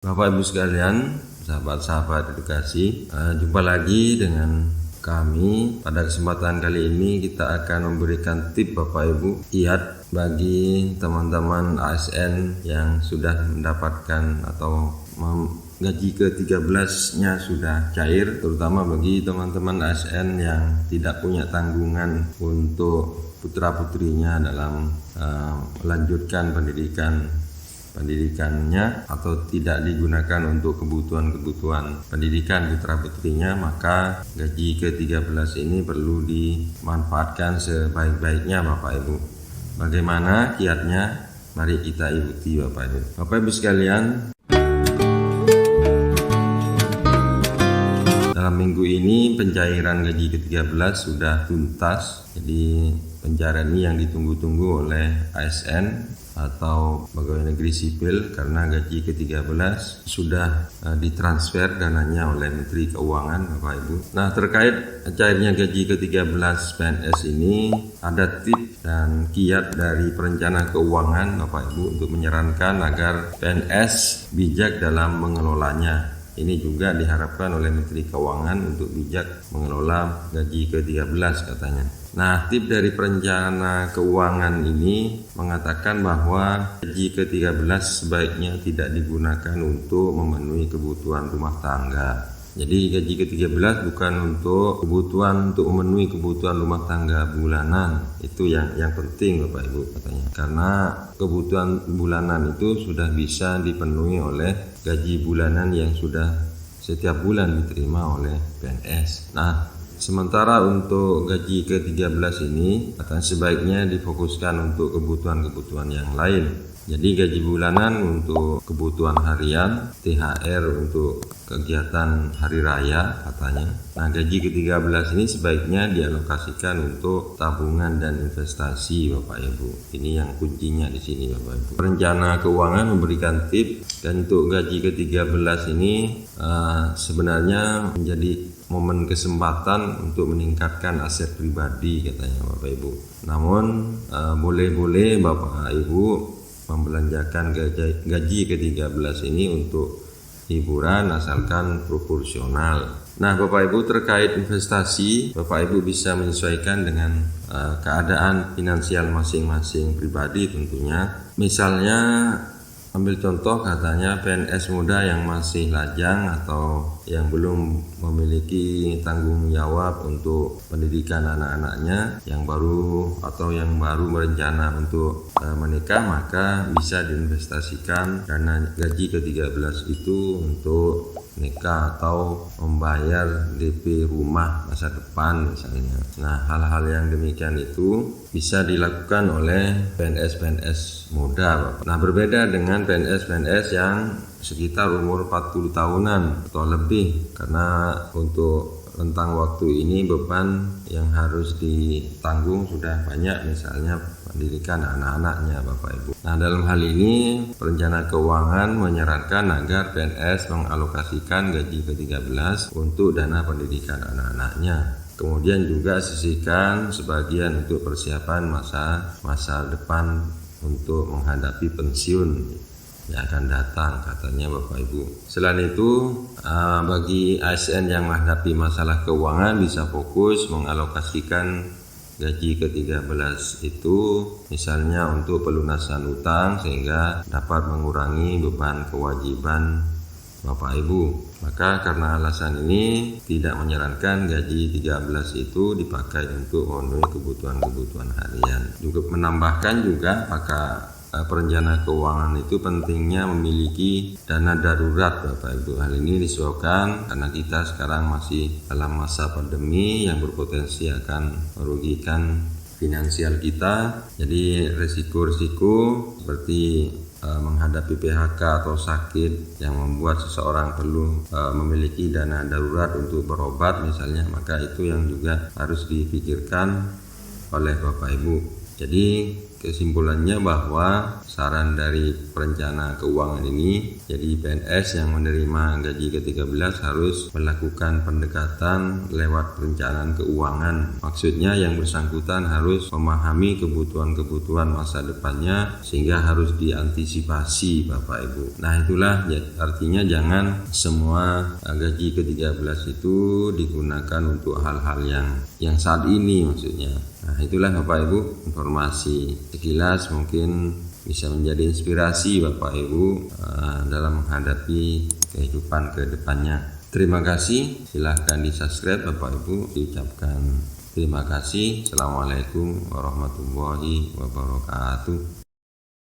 Bapak Ibu sekalian, sahabat-sahabat edukasi, jumpa lagi dengan kami. Pada kesempatan kali ini kita akan memberikan tip Bapak Ibu kiat bagi teman-teman ASN yang sudah mendapatkan atau gaji ke-13-nya sudah cair, terutama bagi teman-teman ASN yang tidak punya tanggungan untuk putra-putrinya dalam melanjutkan pendidikannya atau tidak digunakan untuk kebutuhan pendidikan putra-putrinya, maka gaji ke-13 ini perlu dimanfaatkan sebaik-baiknya Bapak Ibu. Bagaimana kiatnya? Mari kita ikuti Bapak Ibu. Bapak Ibu sekalian, dalam minggu ini pencairan gaji ke-13 sudah tuntas. Jadi pencairan ini yang ditunggu-tunggu oleh ASN atau pegawai negeri sipil, karena gaji ke-13 sudah ditransfer dananya oleh Menteri Keuangan Bapak Ibu. Nah, terkait cairnya gaji ke-13 PNS ini ada tips dan kiat dari perencana keuangan Bapak Ibu untuk menyarankan agar PNS bijak dalam mengelolanya. Ini juga diharapkan oleh Menteri Keuangan untuk bijak mengelola gaji ke-13 katanya. Nah, tip dari perencana keuangan ini mengatakan bahwa gaji ke-13 sebaiknya tidak digunakan untuk memenuhi kebutuhan rumah tangga. Jadi gaji ke-13 bukan untuk memenuhi kebutuhan rumah tangga bulanan. Itu yang penting Bapak Ibu katanya. Karena kebutuhan bulanan itu sudah bisa dipenuhi oleh gaji bulanan yang sudah setiap bulan diterima oleh PNS. Nah, sementara untuk gaji ke-13 ini akan sebaiknya difokuskan untuk kebutuhan-kebutuhan yang lain. Jadi gaji bulanan untuk kebutuhan harian, THR untuk kegiatan hari raya katanya. Nah, gaji ke-13 ini sebaiknya dialokasikan untuk tabungan dan investasi Bapak Ibu. Ini yang kuncinya di sini Bapak Ibu. Perencana keuangan memberikan tips, dan untuk gaji ke-13 ini sebenarnya menjadi momen kesempatan untuk meningkatkan aset pribadi katanya Bapak Ibu. Namun boleh-boleh Bapak Ibu membelanjakan gaji ke-13 ini untuk hiburan asalkan proporsional. Nah, Bapak Ibu, terkait investasi, Bapak Ibu bisa menyesuaikan dengan keadaan finansial masing-masing pribadi tentunya. Misalnya ambil contoh katanya PNS muda yang masih lajang atau yang belum memiliki tanggung jawab untuk pendidikan anak-anaknya yang baru berencana untuk menikah, maka bisa diinvestasikan dana gaji ke-13 itu untuk nikah atau membayar DP rumah masa depan misalnya. Nah, hal-hal yang demikian itu bisa dilakukan oleh PNS-PNS muda. Nah, berbeda dengan PNS-PNS yang sekitar umur 40 tahunan atau lebih, karena untuk rentang waktu ini beban yang harus ditanggung sudah banyak, misalnya pendidikan anak-anaknya Bapak Ibu. Nah, dalam hal ini perencana keuangan menyarankan agar PNS mengalokasikan gaji ke-13 untuk dana pendidikan anak-anaknya. Kemudian juga sisihkan sebagian untuk persiapan masa depan untuk menghadapi pensiun yang akan datang katanya Bapak Ibu. Selain itu, bagi ASN yang menghadapi masalah keuangan bisa fokus mengalokasikan gaji ke-13 itu misalnya untuk pelunasan utang sehingga dapat mengurangi beban kewajiban Bapak Ibu. Maka karena alasan ini tidak menyarankan gaji 13 itu dipakai untuk memenuhi kebutuhan harian. Juga menambahkan juga perencana keuangan itu pentingnya memiliki dana darurat Bapak Ibu. Hal ini disebabkan karena kita sekarang masih dalam masa pandemi yang berpotensi akan merugikan finansial kita. Jadi risiko-risiko seperti menghadapi PHK atau sakit yang membuat seseorang perlu memiliki dana darurat untuk berobat misalnya, maka itu yang juga harus dipikirkan oleh Bapak Ibu. Jadi kesimpulannya bahwa saran dari perencana keuangan ini Jadi PNS yang menerima gaji ke-13 harus melakukan pendekatan lewat perencanaan keuangan. Maksudnya yang bersangkutan harus memahami kebutuhan-kebutuhan masa depannya sehingga harus diantisipasi Bapak Ibu. Nah itulah artinya jangan semua gaji ke-13 itu digunakan untuk hal-hal yang saat ini maksudnya. Nah itulah Bapak Ibu informasi sekilas mungkin bisa menjadi inspirasi Bapak Ibu dalam menghadapi kehidupan ke depannya. Terima kasih, silahkan di subscribe Bapak Ibu, diucapkan terima kasih. Assalamualaikum warahmatullahi wabarakatuh.